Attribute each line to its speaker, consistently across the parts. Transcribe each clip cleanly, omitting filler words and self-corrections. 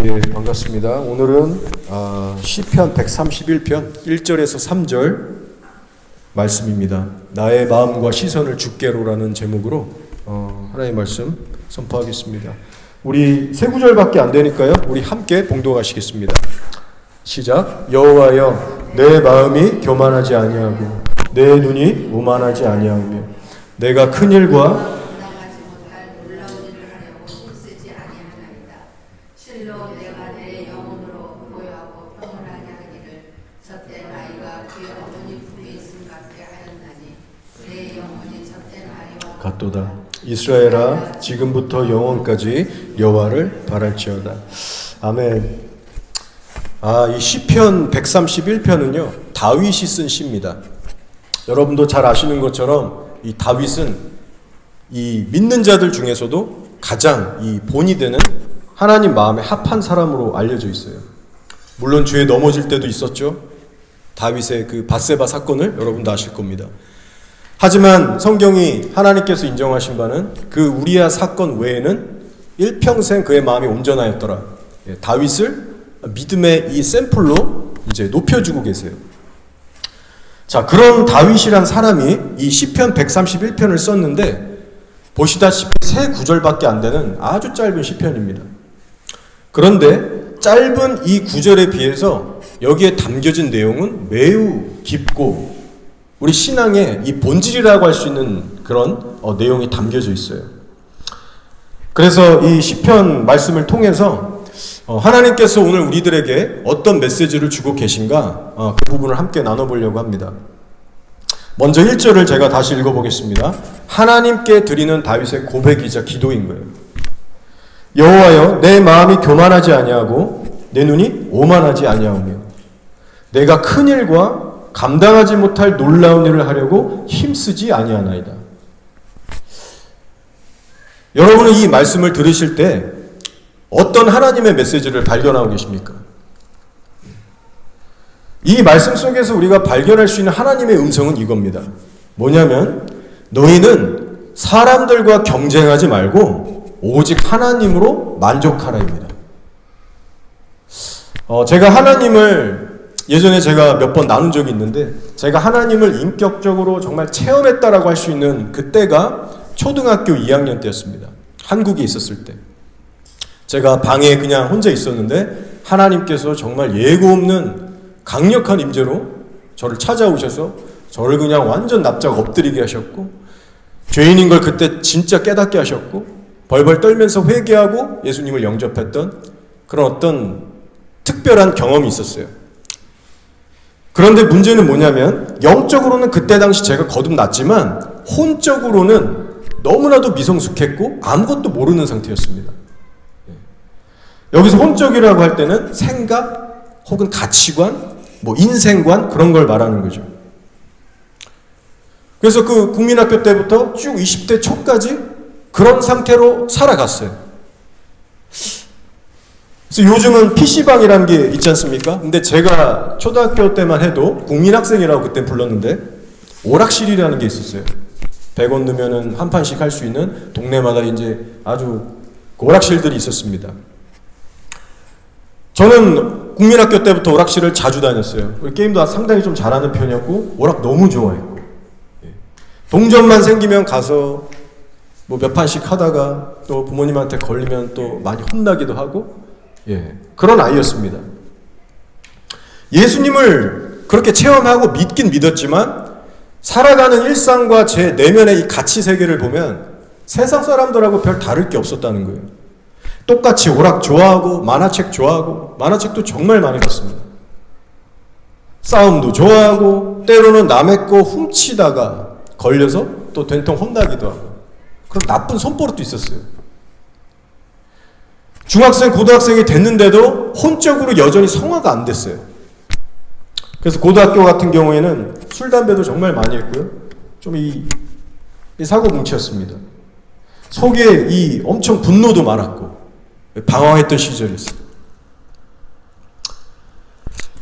Speaker 1: 예, 반갑습니다. 오늘은 시편 131편 1절에서 3절 말씀입니다. 나의 마음과 시선을 주께로라는 제목으로 하나님의 말씀 선포하겠습니다. 우리 세 구절밖에 안 되니까요. 우리 함께 봉독하시겠습니다. 시작. 여호와여, 내 마음이 교만하지 아니하고 내 눈이 오만하지 아니하며 내가 큰 일과 같도다. 이스라엘아, 지금부터 영원까지 여호와를 바랄지어다. 아멘. 이 시편 131편은요 다윗이 쓴 시입니다. 여러분도 잘 아시는 것처럼 이 다윗은 이 믿는 자들 중에서도 가장 이 본이 되는 하나님 마음에 합한 사람으로 알려져 있어요. 물론 죄에 넘어질 때도 있었죠. 다윗의 그 밧세바 사건을 여러분도 아실 겁니다. 하지만 성경이 하나님께서 인정하신 바는 그 우리야 사건 외에는 일평생 그의 마음이 온전하였더라. 다윗을 믿음의 이 샘플로 이제 높여주고 계세요. 자, 그런 다윗이란 사람이 이 시편 131편을 썼는데 보시다시피 세 구절밖에 안 되는 아주 짧은 시편입니다. 그런데 짧은 이 구절에 비해서 여기에 담겨진 내용은 매우 깊고 우리 신앙의 이 본질이라고 할 수 있는 그런 내용이 담겨져 있어요. 그래서 이 시편 말씀을 통해서 하나님께서 오늘 우리들에게 어떤 메시지를 주고 계신가 그 부분을 함께 나눠보려고 합니다. 먼저 1절을 제가 다시 읽어보겠습니다. 하나님께 드리는 다윗의 고백이자 기도인 거예요. 여호와여, 내 마음이 교만하지 아니하고 내 눈이 오만하지 아니하오며 내가 큰 일과 감당하지 못할 놀라운 일을 하려고 힘쓰지 아니하나이다. 여러분은 이 말씀을 들으실 때 어떤 하나님의 메시지를 발견하고 계십니까? 이 말씀 속에서 우리가 발견할 수 있는 하나님의 음성은 이겁니다. 뭐냐면 너희는 사람들과 경쟁하지 말고 오직 하나님으로 만족하라입니다. 제가 하나님을 예전에 제가 몇 번 나눈 적이 있는데 제가 하나님을 인격적으로 정말 체험했다라고 할 수 있는 그때가 초등학교 2학년 때였습니다. 한국에 있었을 때 제가 방에 그냥 혼자 있었는데 하나님께서 정말 예고 없는 강력한 임재로 저를 찾아오셔서 저를 그냥 완전 납작 엎드리게 하셨고 죄인인 걸 그때 진짜 깨닫게 하셨고 벌벌 떨면서 회개하고 예수님을 영접했던 그런 어떤 특별한 경험이 있었어요. 그런데 문제는 뭐냐면 영적으로는 그때 당시 제가 거듭났지만 혼적으로는 너무나도 미성숙했고 아무것도 모르는 상태였습니다. 여기서 혼적이라고 할 때는 생각 혹은 가치관, 인생관 그런 걸 말하는 거죠. 그래서 그 국민학교 때부터 쭉 20대 초까지 그런 상태로 살아갔어요. 그래서 요즘은 PC방이라는 게 있지 않습니까? 근데 제가 초등학교 때만 해도 국민학생이라고 그때 불렀는데 오락실이라는 게 있었어요. 100원 넣으면 한 판씩 할 수 있는 동네마다 이제 아주 오락실들이 있었습니다. 저는 국민학교 때부터 오락실을 자주 다녔어요. 게임도 상당히 좀 잘하는 편이었고 오락 너무 좋아했고 동전만 생기면 가서 몇 판씩 하다가 또 부모님한테 걸리면 또 많이 혼나기도 하고 그런 아이였습니다. 예수님을 그렇게 체험하고 믿긴 믿었지만 살아가는 일상과 제 내면의 이 가치 세계를 보면 세상 사람들하고 별 다를 게 없었다는 거예요. 똑같이 오락 좋아하고 만화책 좋아하고 만화책도 정말 많이 봤습니다. 싸움도 좋아하고 때로는 남의 거 훔치다가 걸려서 또 된통 혼나기도 하고 그런 나쁜 손버릇도 있었어요. 중학생, 고등학생이 됐는데도 혼적으로 여전히 성화가 안 됐어요. 그래서 고등학교 같은 경우에는 술, 담배도 정말 많이 했고요. 좀 이 사고뭉치였습니다. 속에 이 엄청 분노도 많았고 방황했던 시절이었어요.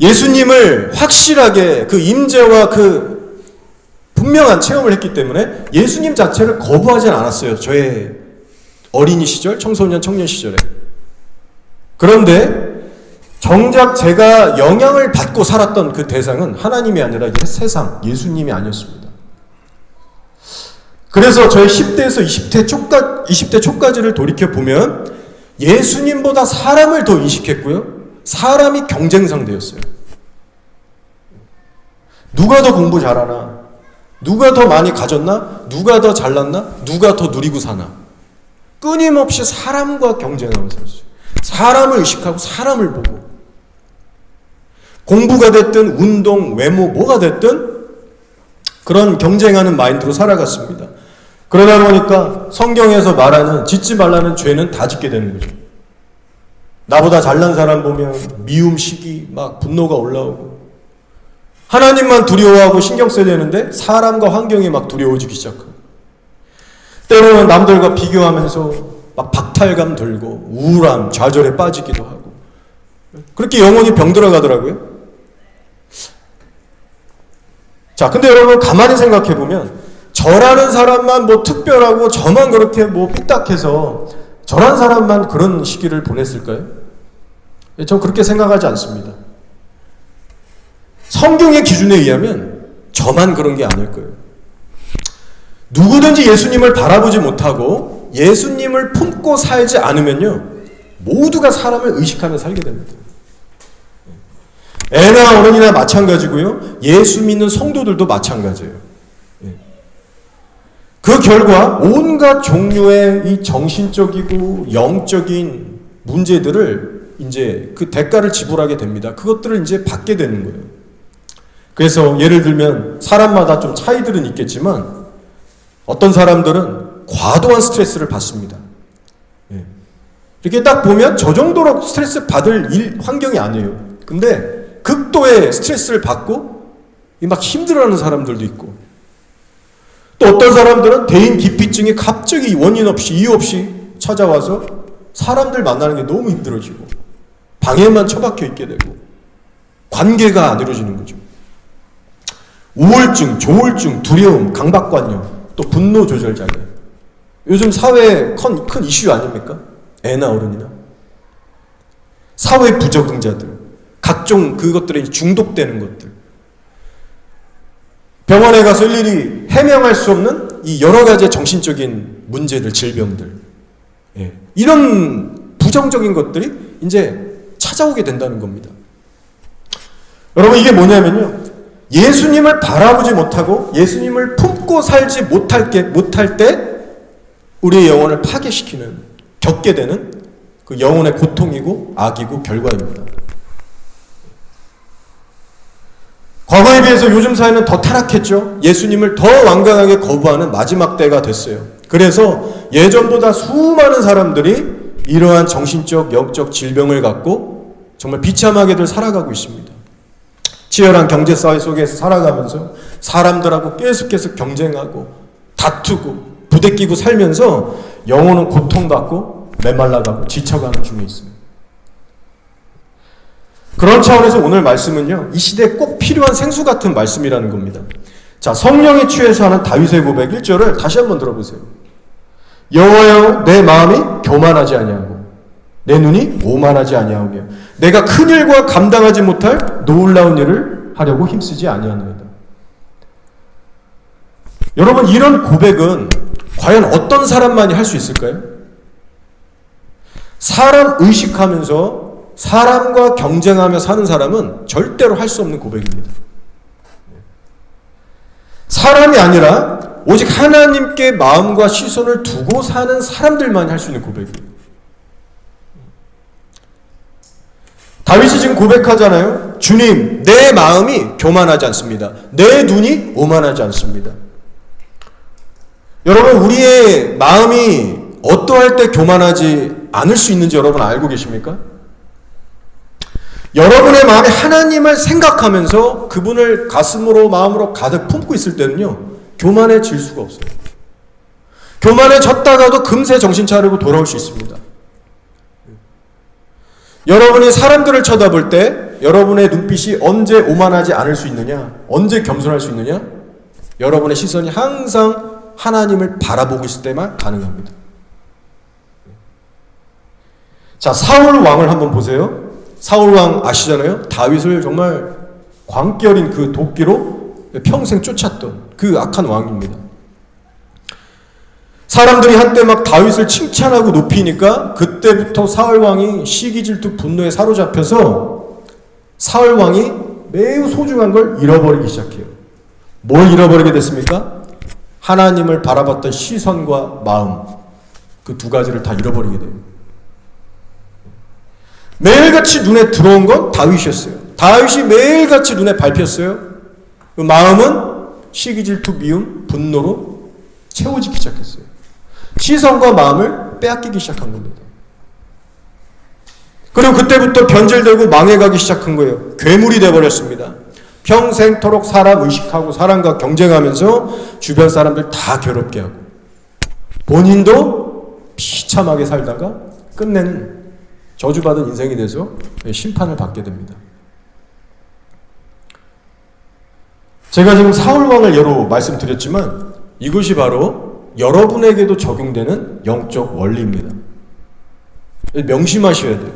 Speaker 1: 예수님을 확실하게 그 임재와 그 분명한 체험을 했기 때문에 예수님 자체를 거부하진 않았어요. 저의 어린이 시절, 청소년, 청년 시절에. 그런데 정작 제가 영향을 받고 살았던 그 대상은 하나님이 아니라 세상, 예수님이 아니었습니다. 그래서 저희 10대에서 20대 초까지를 돌이켜보면 예수님보다 사람을 더 인식했고요. 사람이 경쟁 상대였어요. 누가 더 공부 잘하나? 누가 더 많이 가졌나? 누가 더 잘났나? 누가 더 누리고 사나? 끊임없이 사람과 경쟁하면서 살았어요. 사람을 의식하고 사람을 보고. 공부가 됐든 운동, 외모, 뭐가 됐든 그런 경쟁하는 마인드로 살아갔습니다. 그러다 보니까 성경에서 말하는 짓지 말라는 죄는 다 짓게 되는 거죠. 나보다 잘난 사람 보면 미움, 시기, 막 분노가 올라오고 하나님만 두려워하고 신경 써야 되는데 사람과 환경이 막 두려워지기 시작하고 때로는 남들과 비교하면서 막 박탈감 들고 우울함, 좌절에 빠지기도 하고 그렇게 영혼이 병들어 가더라고요. 자, 근데 여러분 가만히 생각해보면 저라는 사람만 뭐 특별하고 저만 그렇게 뭐 삐딱해서 저란 사람만 그런 시기를 보냈을까요? 전 그렇게 생각하지 않습니다. 성경의 기준에 의하면 저만 그런 게 아닐 거예요. 누구든지 예수님을 바라보지 못하고 예수님을 품고 살지 않으면요 모두가 사람을 의식하며 살게 됩니다. 애나 어른이나 마찬가지고요. 예수 믿는 성도들도 마찬가지예요. 그 결과 온갖 종류의 이 정신적이고 영적인 문제들을 이제 그 대가를 지불하게 됩니다. 그것들을 이제 받게 되는 거예요. 그래서 예를 들면 사람마다 좀 차이들은 있겠지만 어떤 사람들은 과도한 스트레스를 받습니다. 이렇게 딱 보면 저 정도로 스트레스 받을 환경이 아니에요. 근데 극도의 스트레스를 받고 막 힘들어하는 사람들도 있고 또 어떤 사람들은 대인 기피증이 갑자기 원인 없이 이유 없이 찾아와서 사람들 만나는 게 너무 힘들어지고 방에만 처박혀 있게 되고 관계가 안 이루어지는 거죠. 우울증, 조울증, 두려움, 강박관념, 또 분노 조절 장애. 요즘 사회의 큰 이슈 아닙니까? 애나 어른이나. 사회 부적응자들, 각종 그것들에 중독되는 것들. 병원에 가서 일일이 해명할 수 없는 이 여러 가지 정신적인 문제들, 질병들. 이런 부정적인 것들이 이제 찾아오게 된다는 겁니다. 여러분 이게 뭐냐면요. 예수님을 바라보지 못하고 예수님을 품고 살지 못할 때 우리의 영혼을 파괴시키는, 겪게 되는 그 영혼의 고통이고 악이고 결과입니다. 과거에 비해서 요즘 사회는 더 타락했죠. 예수님을 더 완강하게 거부하는 마지막 때가 됐어요. 그래서 예전보다 수많은 사람들이 이러한 정신적, 영적 질병을 갖고 정말 비참하게들 살아가고 있습니다. 치열한 경제사회 속에서 살아가면서 사람들하고 계속해서 경쟁하고 다투고 부대끼고 살면서 영혼은 고통받고 메말라가고 지쳐가는 중에 있습니다. 그런 차원에서 오늘 말씀은요, 이 시대에 꼭 필요한 생수 같은 말씀이라는 겁니다. 자, 성령에 취해서 하는 다윗의 고백 1절을 다시 한번 들어보세요. 여호와여, 내 마음이 교만하지 아니하고 내 눈이 오만하지 아니하오며 내가 큰 일과 감당하지 못할 놀라운 일을 하려고 힘쓰지 아니하노이다. 여러분, 이런 고백은 과연 어떤 사람만이 할 수 있을까요? 사람 의식하면서 사람과 경쟁하며 사는 사람은 절대로 할 수 없는 고백입니다. 사람이 아니라 오직 하나님께 마음과 시선을 두고 사는 사람들만 할 수 있는 고백이에요. 다윗이 지금 고백하잖아요. 주님, 내 마음이 교만하지 않습니다. 내 눈이 오만하지 않습니다. 여러분, 우리의 마음이 어떠할 때 교만하지 않을 수 있는지 여러분 알고 계십니까? 여러분의 마음이 하나님을 생각하면서 그분을 가슴으로 마음으로 가득 품고 있을 때는요, 교만해질 수가 없어요. 교만해졌다가도 금세 정신 차리고 돌아올 수 있습니다. 여러분이 사람들을 쳐다볼 때 여러분의 눈빛이 언제 오만하지 않을 수 있느냐, 언제 겸손할 수 있느냐, 여러분의 시선이 항상 하나님을 바라보고 있을 때만 가능합니다. 자, 사울 왕을 한번 보세요. 사울 왕 아시잖아요? 다윗을 정말 광결인 그 도끼로 평생 쫓았던 그 악한 왕입니다. 사람들이 한때 막 다윗을 칭찬하고 높이니까 그때부터 사울 왕이 시기 질투 분노에 사로잡혀서 사울 왕이 매우 소중한 걸 잃어버리기 시작해요. 뭘 잃어버리게 됐습니까? 하나님을 바라봤던 시선과 마음, 그 두 가지를 다 잃어버리게 돼요. 매일같이 눈에 들어온 건 다윗이었어요. 다윗이 매일같이 눈에 밟혔어요. 그 마음은 시기 질투 미움 분노로 채워지기 시작했어요. 시선과 마음을 빼앗기기 시작한 겁니다. 그리고 그때부터 변질되고 망해가기 시작한 거예요. 괴물이 되어버렸습니다. 평생토록 사람 의식하고 사람과 경쟁하면서 주변 사람들 다 괴롭게 하고 본인도 비참하게 살다가 끝내는 저주받은 인생이 돼서 심판을 받게 됩니다. 제가 지금 사울왕을 예로 말씀드렸지만 이것이 바로 여러분에게도 적용되는 영적 원리입니다. 명심하셔야 돼요.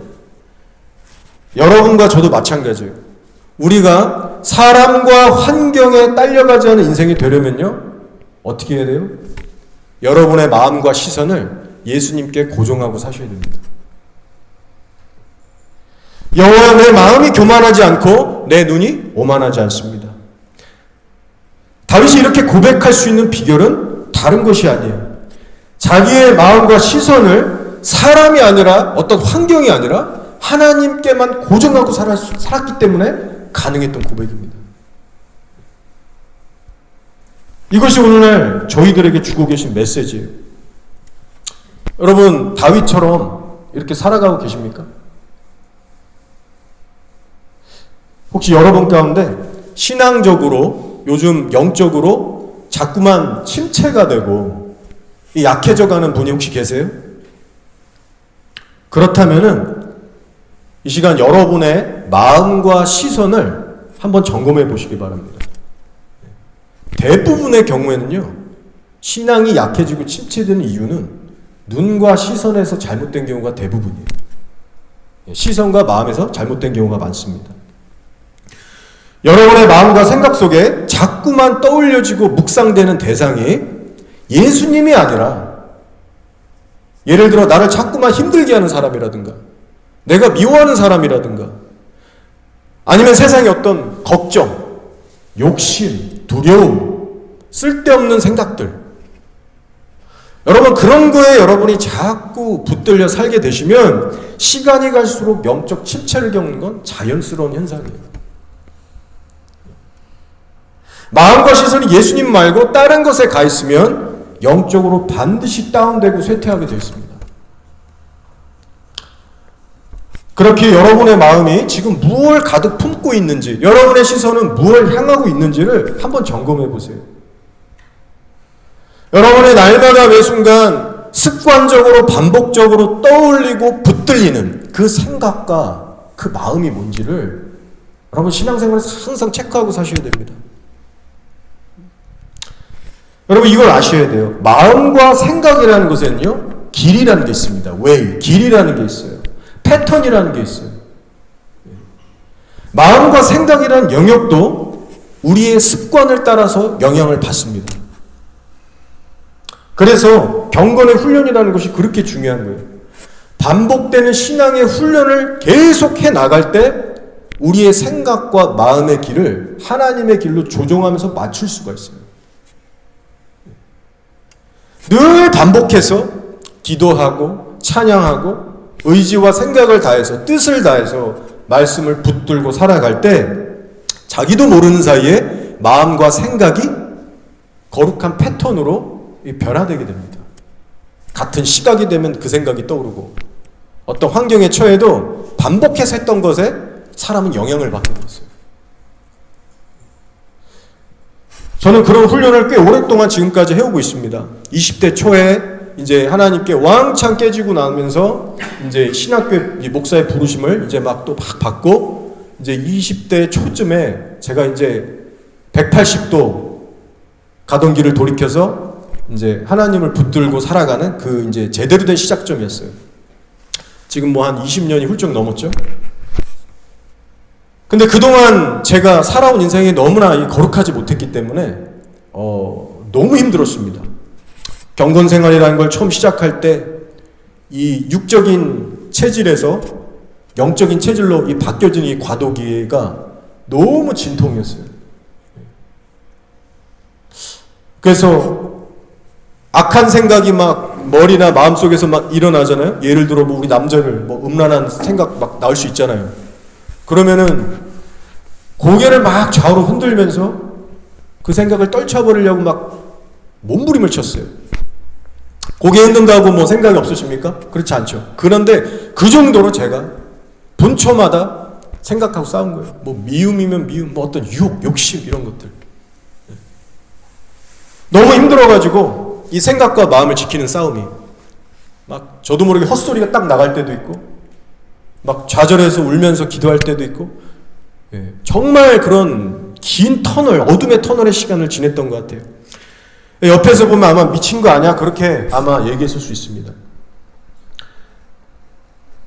Speaker 1: 여러분과 저도 마찬가지예요. 우리가 사람과 환경에 딸려가지 않은 인생이 되려면요, 어떻게 해야 돼요? 여러분의 마음과 시선을 예수님께 고정하고 사셔야 됩니다. 여호와여, 내 마음이 교만하지 않고 내 눈이 오만하지 않습니다. 다윗이 이렇게 고백할 수 있는 비결은 다른 것이 아니에요. 자기의 마음과 시선을 사람이 아니라 어떤 환경이 아니라 하나님께만 고정하고 살았기 때문에 가능했던 고백입니다. 이것이 오늘날 저희들에게 주고 계신 메시지예요. 여러분, 다윗처럼 이렇게 살아가고 계십니까? 혹시 여러분 가운데 신앙적으로 요즘 영적으로 자꾸만 침체가 되고 약해져가는 분이 혹시 계세요? 그렇다면은 이 시간 여러분의 마음과 시선을 한번 점검해 보시기 바랍니다. 대부분의 경우에는요, 신앙이 약해지고 침체되는 이유는 눈과 시선에서 잘못된 경우가 대부분이에요. 시선과 마음에서 잘못된 경우가 많습니다. 여러분의 마음과 생각 속에 자꾸만 떠올려지고 묵상되는 대상이 예수님이 아니라, 예를 들어 나를 자꾸만 힘들게 하는 사람이라든가 내가 미워하는 사람이라든가 아니면 세상의 어떤 걱정, 욕심, 두려움, 쓸데없는 생각들, 여러분 그런 거에 여러분이 자꾸 붙들려 살게 되시면 시간이 갈수록 영적 침체를 겪는 건 자연스러운 현상이에요. 마음과 시선이 예수님 말고 다른 것에 가 있으면 영적으로 반드시 다운되고 쇠퇴하게 되어 있습니다. 그렇게 여러분의 마음이 지금 무엇을 가득 품고 있는지, 여러분의 시선은 무엇을 향하고 있는지를 한번 점검해 보세요. 여러분의 날마다 매 순간 습관적으로 반복적으로 떠올리고 붙들리는 그 생각과 그 마음이 뭔지를 여러분 신앙생활에서 항상 체크하고 사셔야 됩니다. 여러분 이걸 아셔야 돼요. 마음과 생각이라는 것에는요, 길이라는 게 있습니다. 웨이, 길이라는 게 있어요. 패턴이라는 게 있어요. 마음과 생각이라는 영역도 우리의 습관을 따라서 영향을 받습니다. 그래서 경건의 훈련이라는 것이 그렇게 중요한 거예요. 반복되는 신앙의 훈련을 계속 해 나갈 때 우리의 생각과 마음의 길을 하나님의 길로 조정하면서 맞출 수가 있어요. 늘 반복해서 기도하고 찬양하고 의지와 생각을 다해서 뜻을 다해서 말씀을 붙들고 살아갈 때 자기도 모르는 사이에 마음과 생각이 거룩한 패턴으로 변화되게 됩니다. 같은 시각이 되면 그 생각이 떠오르고 어떤 환경에 처해도 반복해서 했던 것에 사람은 영향을 받게 됐어요. 저는 그런 훈련을 꽤 오랫동안 지금까지 해오고 있습니다. 20대 초에 이제 하나님께 왕창 깨지고 나면서 이제 신학교 목사의 부르심을 이제 막 또 막 받고 이제 20대 초쯤에 제가 이제 180도 가던 길을 돌이켜서 이제 하나님을 붙들고 살아가는 그 이제 제대로 된 시작점이었어요. 지금 뭐 한 20년이 훌쩍 넘었죠. 근데 그동안 제가 살아온 인생이 너무나 거룩하지 못했기 때문에 너무 힘들었습니다. 경건 생활이라는 걸 처음 시작할 때 이 육적인 체질에서 영적인 체질로 이 바뀌어진 이 과도기가 너무 진통이었어요. 그래서 악한 생각이 막 머리나 마음속에서 막 일어나잖아요. 예를 들어 뭐 우리 남자들 뭐 음란한 생각 막 나올 수 있잖아요. 그러면은 고개를 막 좌우로 흔들면서 그 생각을 떨쳐버리려고 막 몸부림을 쳤어요. 고개 흔든다고 뭐 생각이 없으십니까? 그렇지 않죠. 그런데 그 정도로 제가 본초마다 생각하고 싸운 거예요. 뭐 미움이면 미움, 뭐 어떤 유혹, 욕심 이런 것들. 너무 힘들어가지고 이 생각과 마음을 지키는 싸움이 막 저도 모르게 헛소리가 딱 나갈 때도 있고 막 좌절해서 울면서 기도할 때도 있고 정말 그런 긴 터널, 어둠의 터널의 시간을 지냈던 것 같아요. 옆에서 보면 아마 미친 거 아니야? 그렇게 아마 얘기했을 수 있습니다.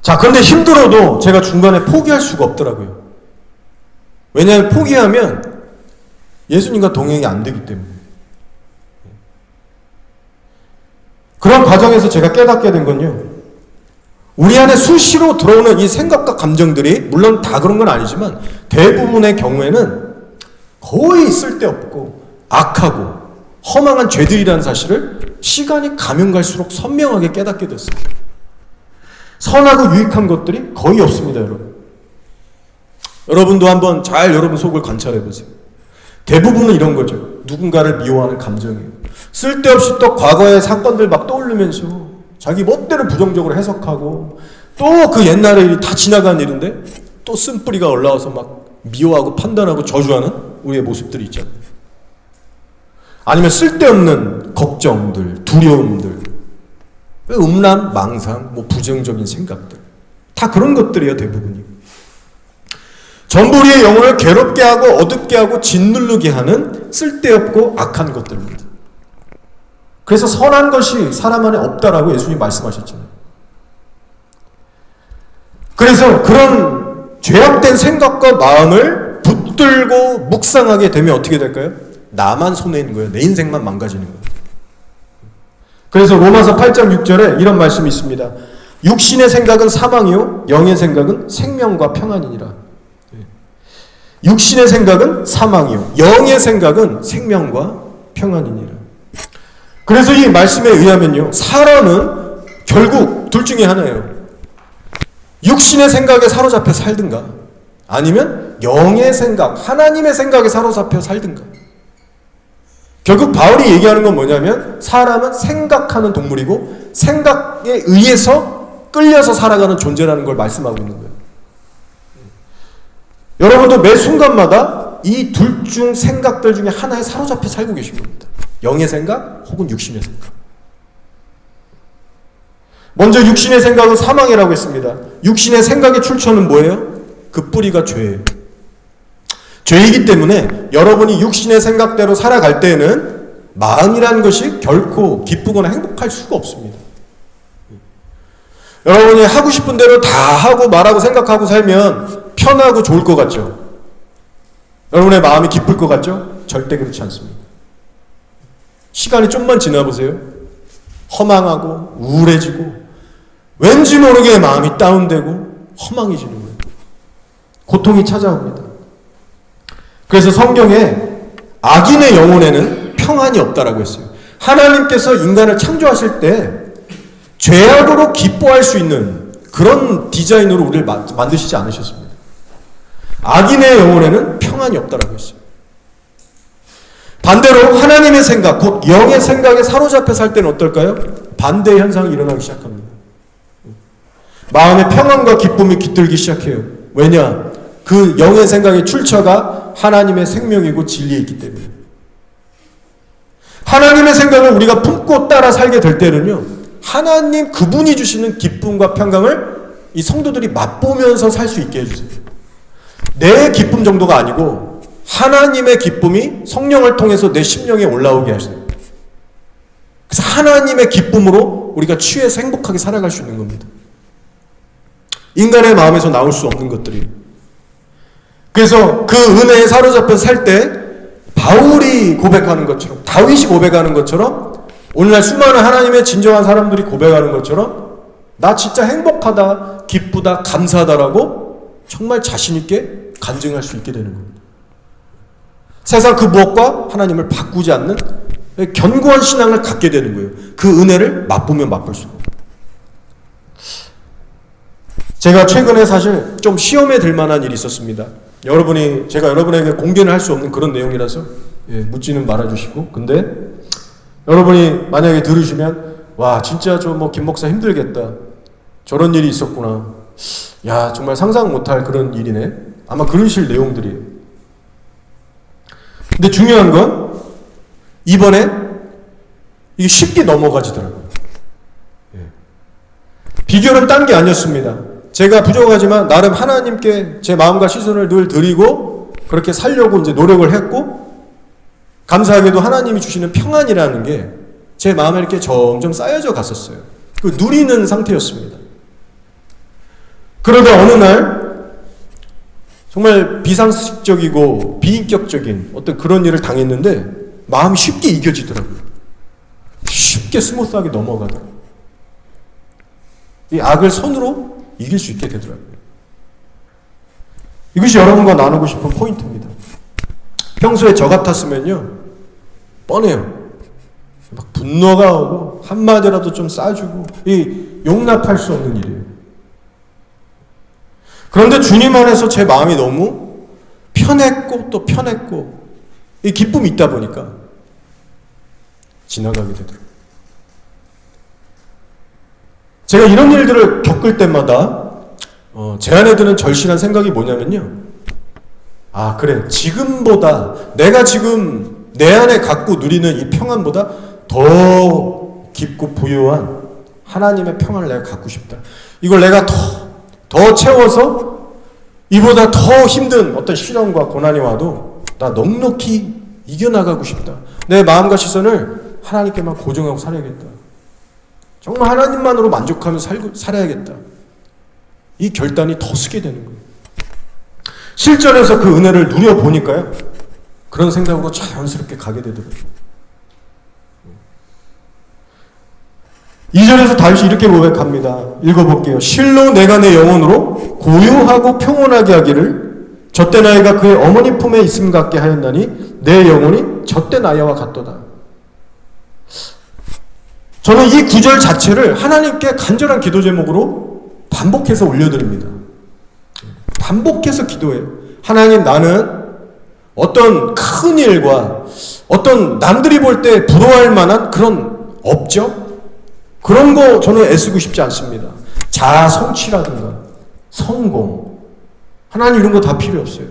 Speaker 1: 자, 그런데 힘들어도 제가 중간에 포기할 수가 없더라고요. 왜냐하면 포기하면 예수님과 동행이 안 되기 때문에. 그런 과정에서 제가 깨닫게 된 건요, 우리 안에 수시로 들어오는 이 생각과 감정들이 물론 다 그런 건 아니지만 대부분의 경우에는 거의 쓸데없고 악하고 허망한 죄들이라는 사실을 시간이 가면 갈수록 선명하게 깨닫게 됐어요. 선하고 유익한 것들이 거의 없습니다, 여러분. 여러분도 한번 잘 여러분 속을 관찰해 보세요. 대부분은 이런 거죠. 누군가를 미워하는 감정이에요. 쓸데없이 또 과거의 사건들 막 떠올리면서 자기 멋대로 부정적으로 해석하고 또 그 옛날의 일이 다 지나간 일인데 또 쓴뿌리가 올라와서 막 미워하고 판단하고 저주하는 우리의 모습들이 있잖아요. 아니면 쓸데없는 걱정들, 두려움들, 음란, 망상, 뭐 부정적인 생각들. 다 그런 것들이에요, 대부분이. 전부 우리의 영혼을 괴롭게 하고 어둡게 하고 짓누르게 하는 쓸데없고 악한 것들입니다. 그래서 선한 것이 사람 안에 없다라고 예수님이 말씀하셨잖아요. 그래서 그런 죄악된 생각과 마음을 붙들고 묵상하게 되면 어떻게 될까요? 나만 손해 있는 거예요. 내 인생만 망가지는 거예요. 그래서 로마서 8장 6절에 이런 말씀이 있습니다. 육신의 생각은 사망이요 영의 생각은 생명과 평안이니라. 육신의 생각은 사망이요 영의 생각은 생명과 평안이니라. 그래서 이 말씀에 의하면요, 사람은 결국 둘 중에 하나예요. 육신의 생각에 사로잡혀 살든가 아니면 영의 생각, 하나님의 생각에 사로잡혀 살든가. 결국 바울이 얘기하는 건 뭐냐면 사람은 생각하는 동물이고 생각에 의해서 끌려서 살아가는 존재라는 걸 말씀하고 있는 거예요. 여러분도 매 순간마다 이 둘 중 생각들 중에 하나에 사로잡혀 살고 계신 겁니다. 영의 생각 혹은 육신의 생각. 먼저 육신의 생각은 사망이라고 했습니다. 육신의 생각의 출처는 뭐예요? 그 뿌리가 죄예요. 죄이기 때문에 여러분이 육신의 생각대로 살아갈 때에는 마음이라는 것이 결코 기쁘거나 행복할 수가 없습니다. 여러분이 하고 싶은 대로 다 하고 말하고 생각하고 살면 편하고 좋을 것 같죠? 여러분의 마음이 기쁠 것 같죠? 절대 그렇지 않습니다. 시간이 좀만 지나보세요. 허망하고 우울해지고 왠지 모르게 마음이 다운되고 허망해지는 거예요. 고통이 찾아옵니다. 그래서 성경에 악인의 영혼에는 평안이 없다라고 했어요. 하나님께서 인간을 창조하실 때 죄악으로 기뻐할 수 있는 그런 디자인으로 우리를 만드시지 않으셨습니다. 악인의 영혼에는 평안이 없다라고 했어요. 반대로 하나님의 생각, 곧 영의 생각에 사로잡혀 살 때는 어떨까요? 반대의 현상이 일어나기 시작합니다. 마음의 평안과 기쁨이 깃들기 시작해요. 왜냐? 그 영의 생각의 출처가 하나님의 생명이고 진리에 있기 때문에. 하나님의 생각을 우리가 품고 따라 살게 될 때는요, 하나님 그분이 주시는 기쁨과 평강을 이 성도들이 맛보면서 살 수 있게 해주세요. 내 기쁨 정도가 아니고 하나님의 기쁨이 성령을 통해서 내 심령에 올라오게 하세요. 그래서 하나님의 기쁨으로 우리가 취해서 행복하게 살아갈 수 있는 겁니다. 인간의 마음에서 나올 수 없는 것들이. 그래서 그 은혜에 사로잡혀 살 때 바울이 고백하는 것처럼, 다윗이 고백하는 것처럼, 오늘날 수많은 하나님의 진정한 사람들이 고백하는 것처럼 나 진짜 행복하다, 기쁘다, 감사하다라고 정말 자신 있게 간증할 수 있게 되는 겁니다. 세상 그 무엇과 하나님을 바꾸지 않는 견고한 신앙을 갖게 되는 거예요. 그 은혜를 맛보면 맛볼수록. 제가 최근에 사실 좀 시험에 들 만한 일이 있었습니다. 제가 여러분에게 공개는 할 수 없는 그런 내용이라서 묻지는 말아주시고, 근데 여러분이 만약에 들으시면 와 진짜 김 목사 힘들겠다, 저런 일이 있었구나, 야 정말 상상 못할 그런 일이네, 아마 그러실 내용들이에요. 근데 중요한 건 이번에 이게 쉽게 넘어가지더라고요. 비결은 딴 게 아니었습니다. 제가 부족하지만 나름 하나님께 제 마음과 시선을 늘 드리고 그렇게 살려고 이제 노력을 했고, 감사하게도 하나님이 주시는 평안이라는 게 제 마음에 이렇게 점점 쌓여져 갔었어요. 그 누리는 상태였습니다. 그러다 어느 날 정말 비상식적이고 비인격적인 어떤 그런 일을 당했는데 마음이 쉽게 이겨지더라고요. 쉽게 스무스하게 넘어가더라고요. 이 악을 손으로 이길 수 있게 되더라고요. 이것이 여러분과 나누고 싶은 포인트입니다. 평소에 저 같았으면요, 뻔해요. 막 분노가 오고 한마디라도 좀 싸주고 용납할 수 없는 일이에요. 그런데 주님 안에서 제 마음이 너무 편했고 또 편했고 이 기쁨이 있다 보니까 지나가게 되더라고요. 제가 이런 일들을 겪을 때마다 제 안에 드는 절실한 생각이 뭐냐면요, 아 그래, 지금보다 내가 지금 내 안에 갖고 누리는 이 평안보다 더 깊고 부유한 하나님의 평안을 내가 갖고 싶다. 이걸 내가 더 채워서 이보다 더 힘든 어떤 시련과 고난이 와도 나 넉넉히 이겨나가고 싶다. 내 마음과 시선을 하나님께만 고정하고 살아야겠다. 정말 하나님만으로 만족하며 살아야겠다. 이 결단이 더 쓰게 되는 거예요. 실전에서 그 은혜를 누려보니까요, 그런 생각으로 자연스럽게 가게 되더라고요. 2절에서 다윗이 이렇게 고백합니다. 읽어볼게요. 실로 내가 내 영혼으로 고요하고 평온하게 하기를 젖된 아이가 그의 어머니 품에 있음 같게 하였나니 내 영혼이 젖된 아이와 같도다. 저는 이 구절 자체를 하나님께 간절한 기도 제목으로 반복해서 올려드립니다. 반복해서 기도해요. 하나님, 나는 어떤 큰 일과 어떤 남들이 볼 때 부러워할 만한 그런 업적, 그런 거 저는 애쓰고 싶지 않습니다. 자아 성취라든가 성공, 하나님 이런 거 다 필요 없어요.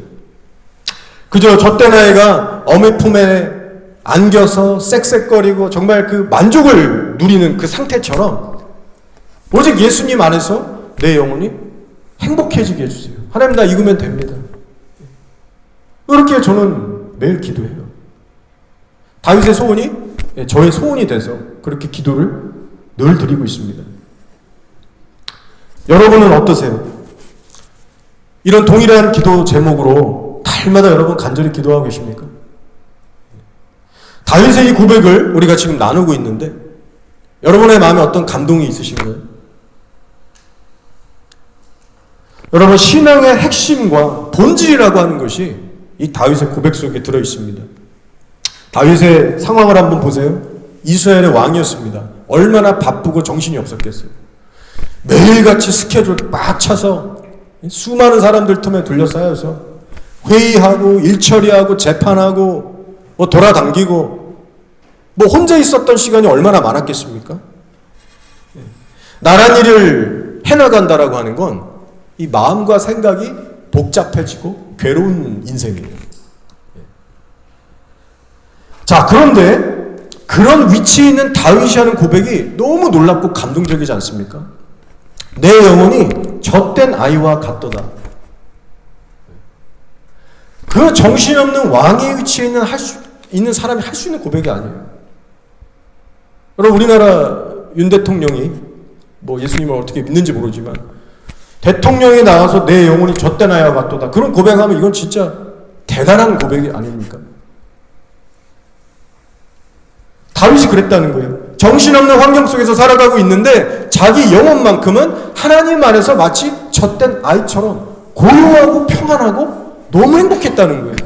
Speaker 1: 그저 젖된 아이가 어미 품에 안겨서 쌕쌕거리고 정말 그 만족을 누리는 그 상태처럼 오직 예수님 안에서 내 영혼이 행복해지게 해주세요. 하나님, 나 익으면 됩니다. 그렇게 저는 매일 기도해요. 다윗의 소원이 저의 소원이 돼서 그렇게 기도를 늘 드리고 있습니다. 여러분은 어떠세요? 이런 동일한 기도 제목으로 달마다 여러분 간절히 기도하고 계십니까? 다윗의 이 고백을 우리가 지금 나누고 있는데 여러분의 마음에 어떤 감동이 있으신가요? 여러분, 신앙의 핵심과 본질이라고 하는 것이 이 다윗의 고백 속에 들어있습니다. 다윗의 상황을 한번 보세요. 이스라엘의 왕이었습니다. 얼마나 바쁘고 정신이 없었겠어요. 매일같이 스케줄 막 차서 수많은 사람들 틈에 둘러싸여서 회의하고 일처리하고 재판하고 돌아다니고 혼자 있었던 시간이 얼마나 많았겠습니까? 나란 일을 해나간다라고 하는 건 이 마음과 생각이 복잡해지고 괴로운 인생이에요. 자, 그런데 그런 위치에 있는 다윗이 하는 고백이 너무 놀랍고 감동적이지 않습니까? 내 영혼이 젖된 아이와 같도다. 그 정신없는 왕의 위치에 있는 사람이 할 수 있는 고백이 아니에요. 여러분, 우리나라 윤 대통령이 예수님을 어떻게 믿는지 모르지만 대통령이 나와서 내 영혼이 젖대나야 같도다. 그런 고백하면 이건 진짜 대단한 고백이 아닙니까? 다윗이 그랬다는 거예요. 정신없는 환경 속에서 살아가고 있는데 자기 영혼만큼은 하나님 안에서 마치 젖된 아이처럼 고요하고 평안하고 너무 행복했다는 거예요.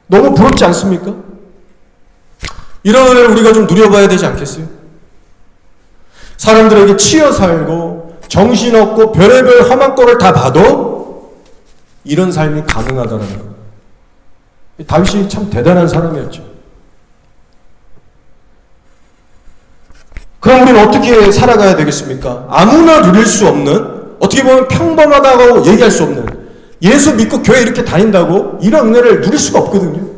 Speaker 1: 너무 부럽지 않습니까? 이런 은혜를 우리가 좀 누려봐야 되지 않겠어요? 사람들에게 치여 살고 정신없고 별의별 험한 꼴을 다 봐도 이런 삶이 가능하다는 거예요. 다윗이 참 대단한 사람이었죠. 그럼 우리는 어떻게 살아가야 되겠습니까? 아무나 누릴 수 없는, 어떻게 보면 평범하다고 얘기할 수 없는, 예수 믿고 교회 이렇게 다닌다고 이런 은혜를 누릴 수가 없거든요.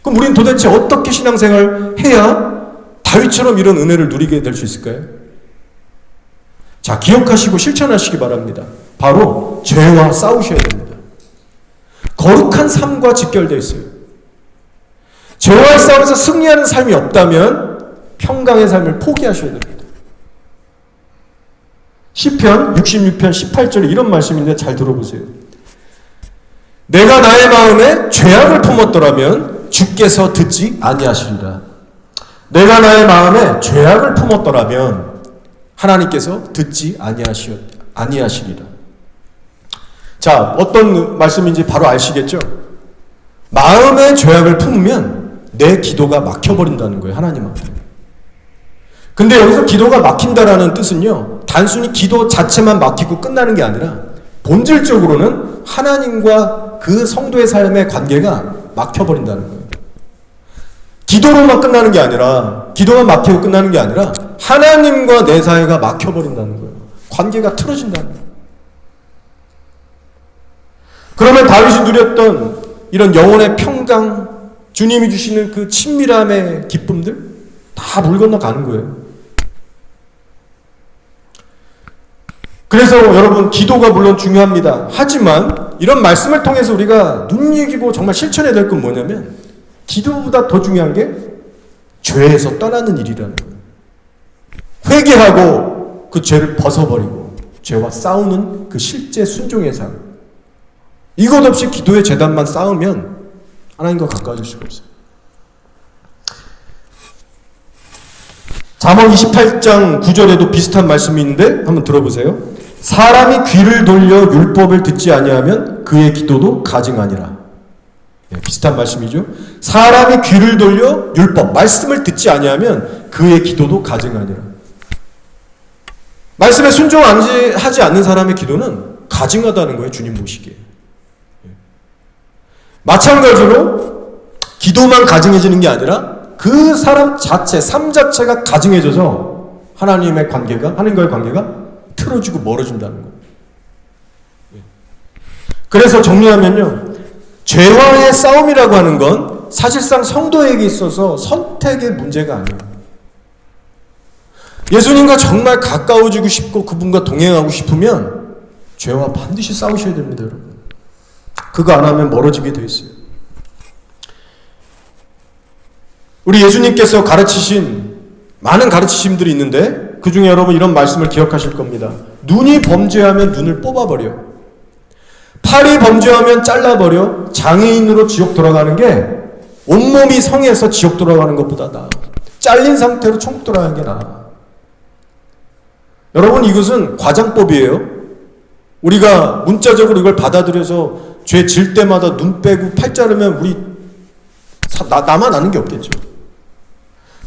Speaker 1: 그럼 우리는 도대체 어떻게 신앙생활을 해야 다윗처럼 이런 은혜를 누리게 될 수 있을까요? 자, 기억하시고 실천하시기 바랍니다. 바로 죄와 싸우셔야 됩니다. 거룩한 삶과 직결되어 있어요. 죄와의 싸움에서 승리하는 삶이 없다면 평강의 삶을 포기하셔야 됩니다. 시편 66편 18절에 이런 말씀인데 잘 들어보세요. 내가 나의 마음에 죄악을 품었더라면 주께서 듣지 아니하시리라. 내가 나의 마음에 죄악을 품었더라면 하나님께서 듣지 아니하시리라. 자, 어떤 말씀인지 바로 아시겠죠? 마음에 죄악을 품으면 내 기도가 막혀버린다는 거예요, 하나님 앞에. 근데 여기서 기도가 막힌다라는 뜻은요, 단순히 기도 자체만 막히고 끝나는 게 아니라 본질적으로는 하나님과 그 성도의 삶의 관계가 막혀버린다는 거예요. 기도로만 끝나는 게 아니라, 기도가 막히고 끝나는 게 아니라 하나님과 내 사이가 막혀버린다는 거예요. 관계가 틀어진다는 거예요. 그러면 다윗이 누렸던 이런 영혼의 평강, 주님이 주시는 그 친밀함의 기쁨들 다 물 건너가는 거예요. 그래서 여러분, 기도가 물론 중요합니다. 하지만 이런 말씀을 통해서 우리가 눈여기고 정말 실천해야 될 건 뭐냐면, 기도보다 더 중요한 게 죄에서 떠나는 일이라는 거예요. 회개하고 그 죄를 벗어버리고 죄와 싸우는 그 실제 순종의 삶. 이것 없이 기도의 재단만 쌓으면 하나님과 가까워질 수가 없어요. 잠언 28장 9절에도 비슷한 말씀이 있는데 한번 들어보세요. 사람이 귀를 돌려 율법을 듣지 아니하면 그의 기도도 가증하니라. 네, 비슷한 말씀이죠. 사람이 귀를 돌려 율법, 말씀을 듣지 아니하면 그의 기도도 가증하니라. 말씀에 순종하지 않는 사람의 기도는 가증하다는 거예요, 주님 보시기에. 마찬가지로 기도만 가증해지는 게 아니라 그 사람 자체, 삶 자체가 가증해져서 하나님과의 관계가 틀어지고 멀어진다는 거예요. 그래서 정리하면요, 죄와의 싸움이라고 하는 건 사실상 성도에게 있어서 선택의 문제가 아니에요. 예수님과 정말 가까워지고 싶고 그분과 동행하고 싶으면 죄와 반드시 싸우셔야 됩니다, 여러분. 그거 안 하면 멀어지게 돼 있어요. 우리 예수님께서 가르치신 많은 가르치심들이 있는데 그 중에 여러분 이런 말씀을 기억하실 겁니다. 눈이 범죄하면 눈을 뽑아버려. 팔이 범죄하면 잘라버려. 장애인으로 지옥 돌아가는 게 온몸이 성해서 지옥 돌아가는 것보다 나아. 잘린 상태로 천국 돌아가는 게 나아. 여러분, 이것은 과장법이에요. 우리가 문자적으로 이걸 받아들여서 죄 질 때마다 눈 빼고 팔 자르면 우리 나만 아는 게 없겠죠.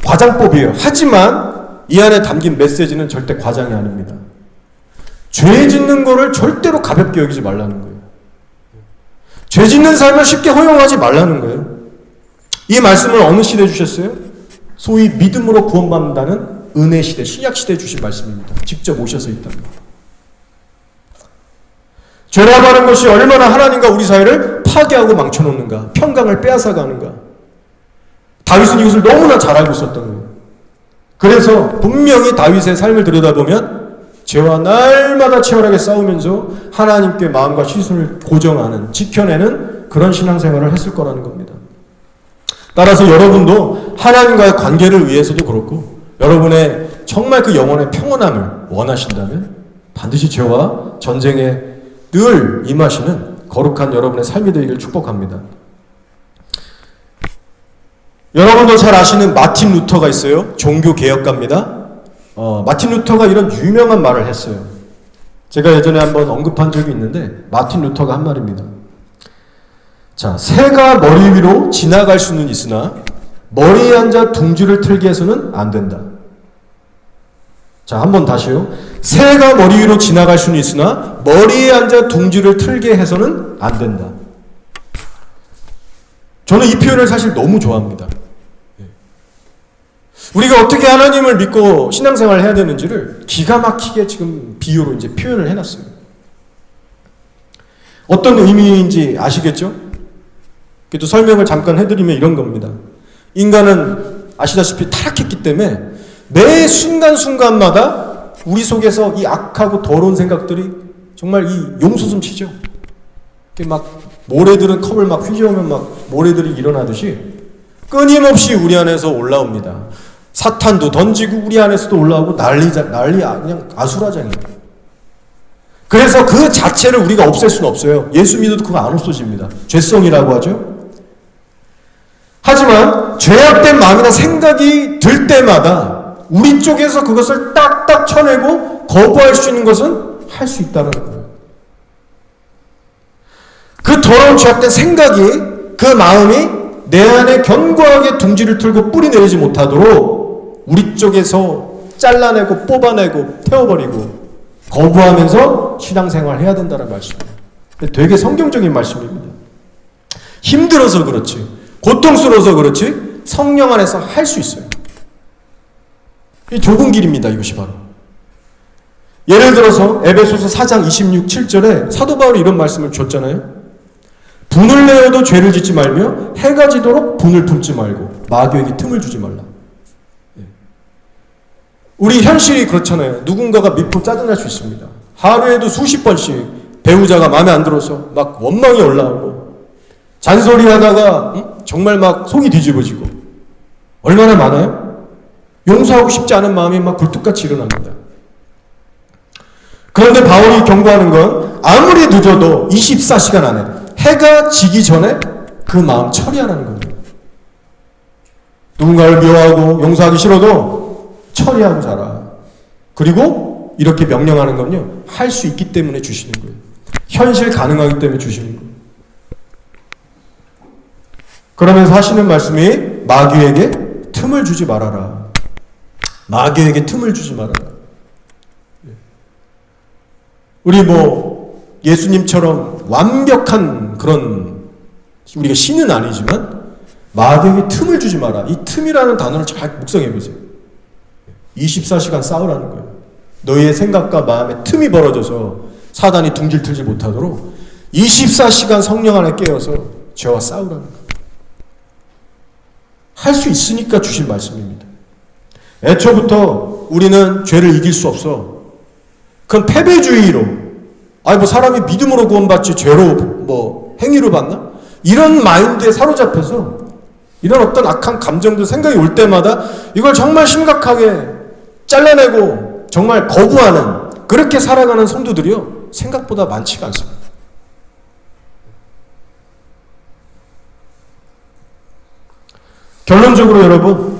Speaker 1: 과장법이에요. 하지만 이 안에 담긴 메시지는 절대 과장이 아닙니다. 죄 짓는 거를 절대로 가볍게 여기지 말라는 거예요. 죄 짓는 삶을 쉽게 허용하지 말라는 거예요. 이 말씀을 어느 시대에 주셨어요? 소위 믿음으로 구원받는다는 은혜 시대, 신약 시대에 주신 말씀입니다. 직접 오셔서 있답니다. 죄라고 하는 것이 얼마나 하나님과 우리 사이를 파괴하고 망쳐놓는가, 평강을 빼앗아가는가. 다윗은 이것을 너무나 잘 알고 있었던 거예요. 그래서 분명히 다윗의 삶을 들여다보면 죄와 날마다 치열하게 싸우면서 하나님께 마음과 시선을 고정하는, 지켜내는 그런 신앙생활을 했을 거라는 겁니다. 따라서 여러분도 하나님과의 관계를 위해서도 그렇고 여러분의 정말 그 영혼의 평온함을 원하신다면 반드시 죄와 전쟁에 늘 임하시는 거룩한 여러분의 삶이 되기를 축복합니다. 여러분도 잘 아시는 마틴 루터가 있어요. 종교개혁가입니다. 마틴 루터가 이런 유명한 말을 했어요. 제가 예전에 한번 언급한 적이 있는데 마틴 루터가 한 말입니다. 자, 새가 머리 위로 지나갈 수는 있으나 머리에 앉아 둥지를 틀게 해서는 안 된다. 자, 한번 다시요. 새가 머리 위로 지나갈 수는 있으나 머리에 앉아 둥지를 틀게 해서는 안 된다. 저는 이 표현을 사실 너무 좋아합니다. 우리가 어떻게 하나님을 믿고 신앙생활을 해야 되는지를 기가 막히게 지금 비유로 이제 표현을 해놨어요. 어떤 의미인지 아시겠죠? 그래도 설명을 잠깐 해드리면 이런 겁니다. 인간은 아시다시피 타락했기 때문에 매 순간순간마다 우리 속에서 이 악하고 더러운 생각들이 정말 이 용솟음 치죠. 막 모래들은 컵을 막 휘저으면 막 모래들이 일어나듯이 끊임없이 우리 안에서 올라옵니다. 사탄도 던지고 우리 안에서도 올라오고 난리 그냥 아수라장이에요. 그래서 그 자체를 우리가 없앨 수는 없어요. 예수 믿어도 그거 안 없어집니다. 죄성이라고 하죠. 하지만 죄악된 마음이나 생각이 들 때마다 우리 쪽에서 그것을 딱딱 쳐내고 거부할 수 있는 것은 할 수 있다는 거예요. 그 더러운 죄악된 생각이, 그 마음이 내 안에 견고하게 둥지를 틀고 뿌리 내리지 못하도록 우리 쪽에서 잘라내고 뽑아내고 태워버리고 거부하면서 신앙생활을 해야 된다는 말씀이에요. 되게 성경적인 말씀입니다. 힘들어서 그렇지, 고통스러워서 그렇지 성령 안에서 할 수 있어요. 이 좁은 길입니다. 이것이 바로. 예를 들어서 에베소서 4장 26, 7절에 사도 바울이 이런 말씀을 줬잖아요. 분을 내어도 죄를 짓지 말며 해가 지도록 분을 품지 말고 마귀에게 틈을 주지 말라. 우리 현실이 그렇잖아요. 누군가가 밉고 짜증날 수 있습니다. 하루에도 수십 번씩 배우자가 마음에 안 들어서 막 원망이 올라오고 잔소리하다가 정말 막 속이 뒤집어지고 얼마나 많아요? 용서하고 싶지 않은 마음이 막 굴뚝같이 일어납니다. 그런데 바울이 경고하는 건 아무리 늦어도 24시간 안에 해가 지기 전에 그 마음 처리하라는 겁니다. 누군가를 미워하고 용서하기 싫어도 처리하고 자라. 그리고 이렇게 명령하는 건요, 할 수 있기 때문에 주시는 거예요. 현실 가능하기 때문에 주시는 거예요. 그러면서 하시는 말씀이 마귀에게 틈을 주지 말아라. 마귀에게 틈을 주지 말아라. 우리 예수님처럼 완벽한 그런, 우리가 신은 아니지만 마귀에게 틈을 주지 마라. 이 틈이라는 단어를 잘 묵상해 보세요. 24시간 싸우라는 거예요. 너희의 생각과 마음에 틈이 벌어져서 사단이 둥질 틀지 못하도록 24시간 성령 안에 깨어서 죄와 싸우라는 거예요. 할 수 있으니까 주신 말씀입니다. 애초부터 우리는 죄를 이길 수 없어. 그건 패배주의로, 사람이 믿음으로 구원받지 죄로 행위로 받나? 이런 마인드에 사로잡혀서 이런 어떤 악한 감정들, 생각이 올 때마다 이걸 정말 심각하게 잘라내고 정말 거부하는, 그렇게 살아가는 성도들이요, 생각보다 많지가 않습니다. 결론적으로 여러분,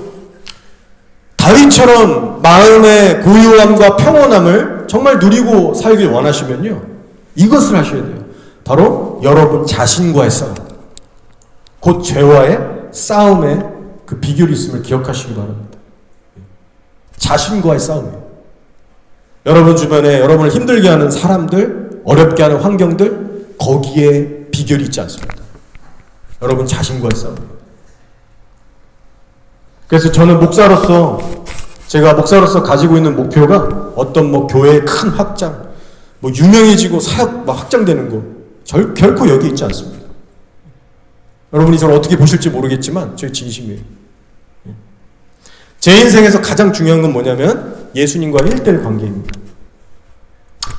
Speaker 1: 다윗처럼 마음의 고요함과 평온함을 정말 누리고 살길 원하시면요, 이것을 하셔야 돼요. 바로 여러분 자신과의 싸움, 곧 죄와의 싸움의 그 비결이 있음을 기억하시기 바랍니다. 자신과의 싸움이에요. 여러분 주변에 여러분을 힘들게 하는 사람들, 어렵게 하는 환경들, 거기에 비결이 있지 않습니다. 여러분 자신과의 싸움이에요. 그래서 저는 제가 목사로서 가지고 있는 목표가 어떤 교회의 큰 확장, 유명해지고 사역 확장되는 거, 결코 여기 있지 않습니다. 여러분이 저를 어떻게 보실지 모르겠지만 저희 진심이에요. 제 인생에서 가장 중요한 건 뭐냐면 예수님과 1:1 관계입니다.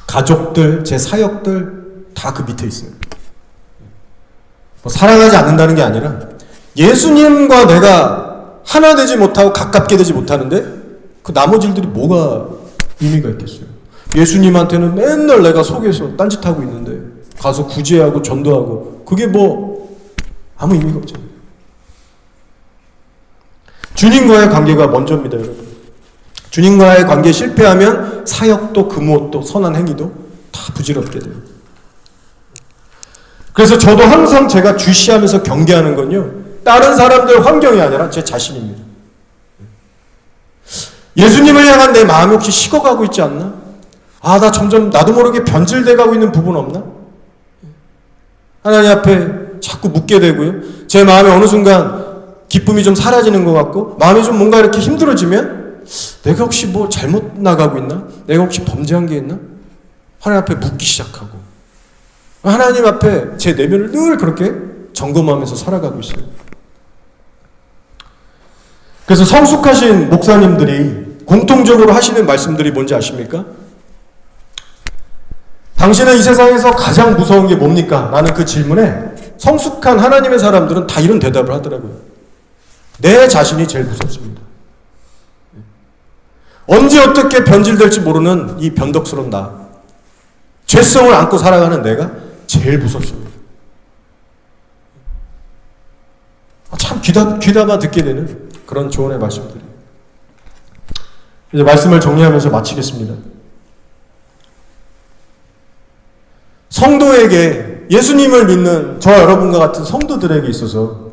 Speaker 1: 가족들, 제 사역들 다 그 밑에 있어요. 사랑하지 않는다는 게 아니라 예수님과 내가 하나 되지 못하고 가깝게 되지 못하는데 그 나머지 일들이 뭐가 의미가 있겠어요. 예수님한테는 맨날 내가 속에서 딴짓하고 있는데 가서 구제하고 전도하고 그게 뭐 아무 의미가 없잖아요. 주님과의 관계가 먼저입니다, 여러분. 주님과의 관계에 실패하면 사역도 금옷도 선한 행위도 다 부질없게 돼요. 그래서 저도 항상 제가 주시하면서 경계하는 건요, 다른 사람들 환경이 아니라 제 자신입니다. 예수님을 향한 내 마음이 혹시 식어가고 있지 않나? 아, 나 점점 나도 모르게 변질돼 가고 있는 부분 없나? 하나님 앞에 자꾸 묻게 되고요. 제 마음에 어느 순간 기쁨이 좀 사라지는 것 같고 마음이 좀 뭔가 이렇게 힘들어지면 내가 혹시 뭐 잘못 나가고 있나? 내가 혹시 범죄한 게 있나? 하나님 앞에 묻기 시작하고 하나님 앞에 제 내면을 늘 그렇게 점검하면서 살아가고 있어요. 그래서 성숙하신 목사님들이 공통적으로 하시는 말씀들이 뭔지 아십니까? 당신은 이 세상에서 가장 무서운 게 뭡니까? 라는 그 질문에 성숙한 하나님의 사람들은 다 이런 대답을 하더라고요. 내 자신이 제일 무섭습니다. 언제 어떻게 변질될지 모르는 이 변덕스러운 나, 죄성을 안고 살아가는 내가 제일 무섭습니다. 참 귀담아 듣게 되는 그런 조언의 말씀들이. 이제 말씀을 정리하면서 마치겠습니다. 성도에게, 예수님을 믿는 저 여러분과 같은 성도들에게 있어서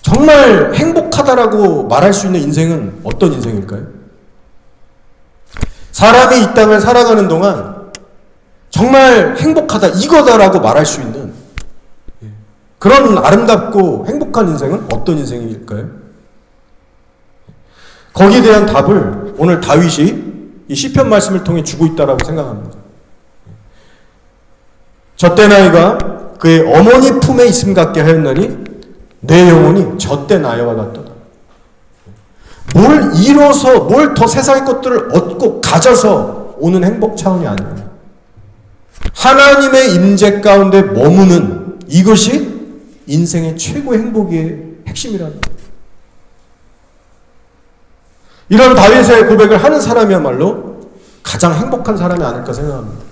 Speaker 1: 정말 행복하다라고 말할 수 있는 인생은 어떤 인생일까요? 사람이 이 땅을 살아가는 동안 정말 행복하다, 이거다라고 말할 수 있는 그런 아름답고 행복한 인생은 어떤 인생일까요? 거기에 대한 답을 오늘 다윗이 이 시편 말씀을 통해 주고 있다라고 생각합니다. 젖된 아이가 그의 어머니 품에 있음 같게 하였나니 내 영혼이 젖된 아이와 같도다. 뭘 이뤄서 뭘 더 세상의 것들을 얻고 가져서 오는 행복 차원이 아니에요. 하나님의 임재 가운데 머무는 이것이 인생의 최고의 행복의 핵심이라는 거예요. 이런 다윗의 고백을 하는 사람이야말로 가장 행복한 사람이 아닐까 생각합니다.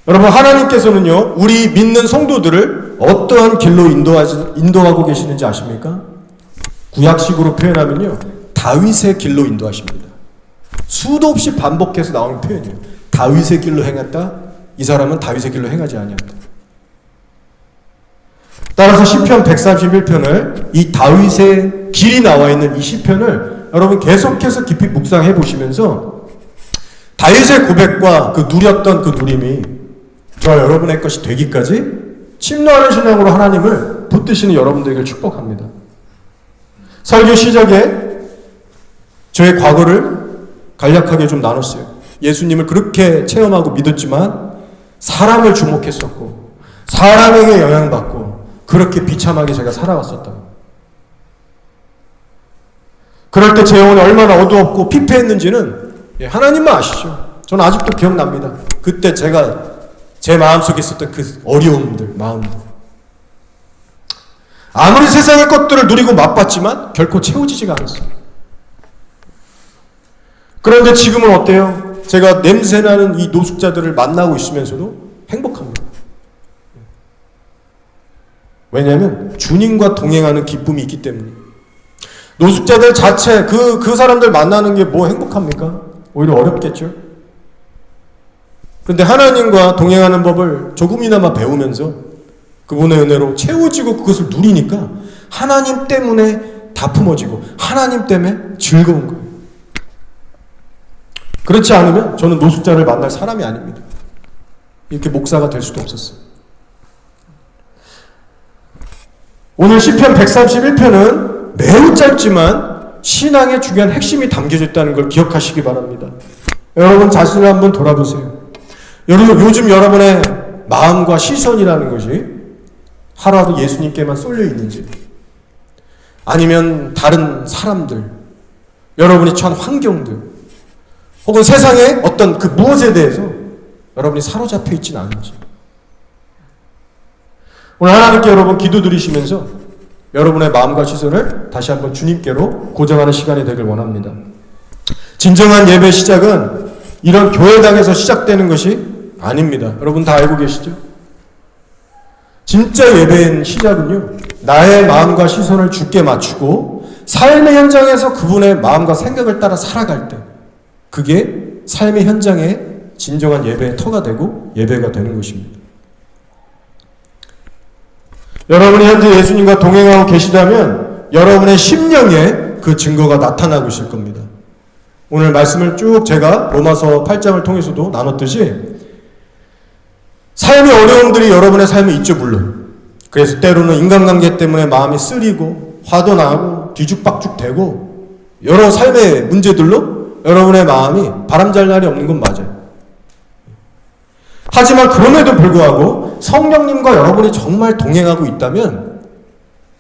Speaker 1: 여러분, 하나님께서는요, 우리 믿는 성도들을 어떠한 길로 인도하고 계시는지 아십니까? 구약식으로 표현하면요, 다윗의 길로 인도하십니다. 수도 없이 반복해서 나오는 표현이에요. 다윗의 길로 행했다. 이 사람은 다윗의 길로 행하지 아니한다. 따라서 시편 131편을 이 다윗의 길이 나와 있는 이 시편을 여러분 계속해서 깊이 묵상해 보시면서 다윗의 고백과 그 누렸던 그 누림이 저 여러분의 것이 되기까지 침노하는 신앙으로 하나님을 붙드시는 여러분들에게 축복합니다. 설교 시작에 저의 과거를 간략하게 좀 나눴어요. 예수님을 그렇게 체험하고 믿었지만 사람을 주목했었고 사람에게 영향받고 그렇게 비참하게 제가 살아왔었다. 그럴 때 제 영혼이 얼마나 어두웠고 피폐했는지는 하나님만 아시죠. 저는 아직도 기억납니다. 그때 제가 제 마음속에 있었던 그 어려움들, 마음들. 아무리 세상의 것들을 누리고 맛봤지만 결코 채워지지가 않았어요. 그런데 지금은 어때요? 제가 냄새나는 이 노숙자들을 만나고 있으면서도 행복합니다. 왜냐하면 주님과 동행하는 기쁨이 있기 때문에. 노숙자들 자체, 그 사람들 만나는 게 뭐 행복합니까? 오히려 어렵겠죠? 그런데 하나님과 동행하는 법을 조금이나마 배우면서 그분의 은혜로 채워지고 그것을 누리니까 하나님 때문에 다 품어지고 하나님 때문에 즐거운 거예요. 그렇지 않으면 저는 노숙자를 만날 사람이 아닙니다. 이렇게 목사가 될 수도 없었어요. 오늘 시편 131편은 매우 짧지만 신앙의 중요한 핵심이 담겨져 있다는 걸 기억하시기 바랍니다. 여러분 자신을 한번 돌아보세요. 요즘 여러분의 마음과 시선이라는 것이 하루하루 예수님께만 쏠려 있는지, 아니면 다른 사람들, 여러분이 처한 환경들, 혹은 세상의 어떤 그 무엇에 대해서 여러분이 사로잡혀 있지는 않은지. 오늘 하나님께 여러분 기도드리시면서 여러분의 마음과 시선을 다시 한번 주님께로 고정하는 시간이 되길 원합니다. 진정한 예배 시작은 이런 교회당에서 시작되는 것이 아닙니다. 여러분 다 알고 계시죠? 진짜 예배의 시작은요, 나의 마음과 시선을 주께 맞추고 삶의 현장에서 그분의 마음과 생각을 따라 살아갈 때, 그게 삶의 현장에 진정한 예배의 터가 되고 예배가 되는 것입니다. 여러분이 현재 예수님과 동행하고 계시다면 여러분의 심령에 그 증거가 나타나고 있을 겁니다. 오늘 말씀을 쭉 제가 로마서 8장을 통해서도 나눴듯이 삶의 어려움들이 여러분의 삶에 있죠, 물론. 그래서 때로는 인간관계 때문에 마음이 쓰리고 화도 나고 뒤죽박죽 되고 여러 삶의 문제들로 여러분의 마음이 바람잘 날이 없는 건 맞아요. 하지만 그럼에도 불구하고 성령님과 여러분이 정말 동행하고 있다면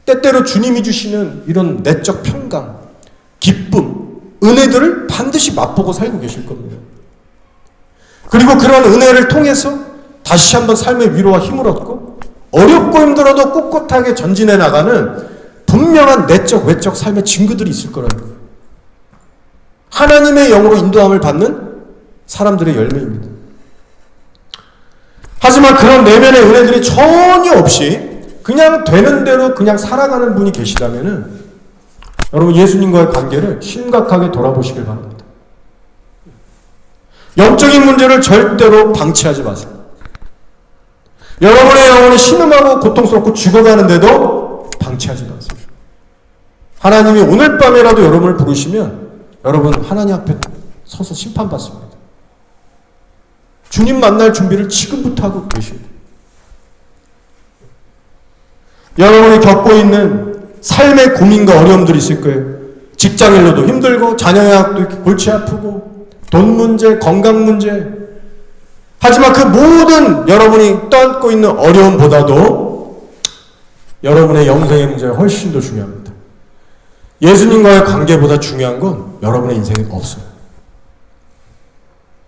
Speaker 1: 때때로 주님이 주시는 이런 내적 평강, 기쁨, 은혜들을 반드시 맛보고 살고 계실 겁니다. 그리고 그런 은혜를 통해서 다시 한번 삶의 위로와 힘을 얻고 어렵고 힘들어도 꿋꿋하게 전진해 나가는 분명한 내적, 외적 삶의 증거들이 있을 거라는 거예요. 하나님의 영으로 인도함을 받는 사람들의 열매입니다. 하지만 그런 내면의 은혜들이 전혀 없이 그냥 되는 대로 그냥 살아가는 분이 계시다면은 여러분 예수님과의 관계를 심각하게 돌아보시길 바랍니다. 영적인 문제를 절대로 방치하지 마세요. 여러분의 영혼이 신음하고 고통스럽고 죽어가는데도 방치하지 마세요. 하나님이 오늘 밤에라도 여러분을 부르시면 여러분 하나님 앞에 서서 심판받습니다. 주님 만날 준비를 지금부터 하고 계십니다. 여러분이 겪고 있는 삶의 고민과 어려움들이 있을 거예요. 직장일로도 힘들고 자녀양학도 이렇게 골치 아프고 돈 문제, 건강 문제. 하지만 그 모든 여러분이 떠안고 있는 어려움보다도 여러분의 영생의 문제가 훨씬 더 중요합니다. 예수님과의 관계보다 중요한 건 여러분의 인생에 없어요.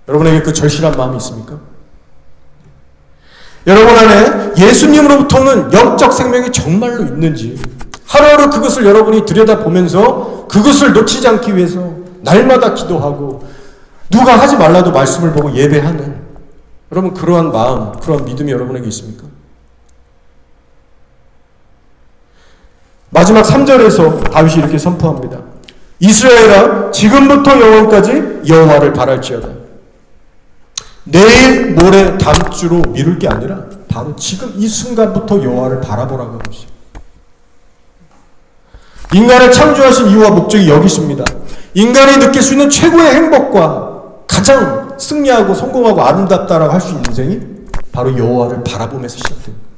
Speaker 1: 여러분에게 그 절실한 마음이 있습니까? 여러분 안에 예수님으로부터는 영적 생명이 정말로 있는지 하루하루 그것을 여러분이 들여다보면서 그것을 놓치지 않기 위해서 날마다 기도하고 누가 하지 말라도 말씀을 보고 예배하는 여러분 그러한 마음, 그러한 믿음이 여러분에게 있습니까? 마지막 3절에서 다윗이 이렇게 선포합니다. 이스라엘아 지금부터 영원까지 여호와를 바랄지어다. 내일, 모레, 다음 주로 미룰 게 아니라 바로 지금 이 순간부터 여호와를 바라보라고 하고 있어요. 인간을 창조하신 이유와 목적이 여기 있습니다. 인간이 느낄 수 있는 최고의 행복과 가장 승리하고 성공하고 아름답다라고 할 수 있는 인생이 바로 여호와를 바라보면서 시작됩니다.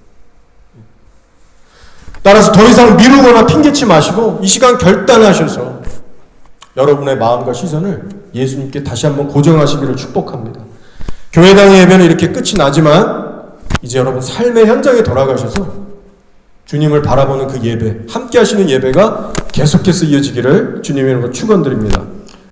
Speaker 1: 따라서 더 이상 미루거나 핑계치 마시고 이 시간 결단하셔서 여러분의 마음과 시선을 예수님께 다시 한번 고정하시기를 축복합니다. 교회당의 예배는 이렇게 끝이 나지만 이제 여러분 삶의 현장에 돌아가셔서 주님을 바라보는 그 예배, 함께 하시는 예배가 계속해서 이어지기를 주님의 이름으로 축원드립니다.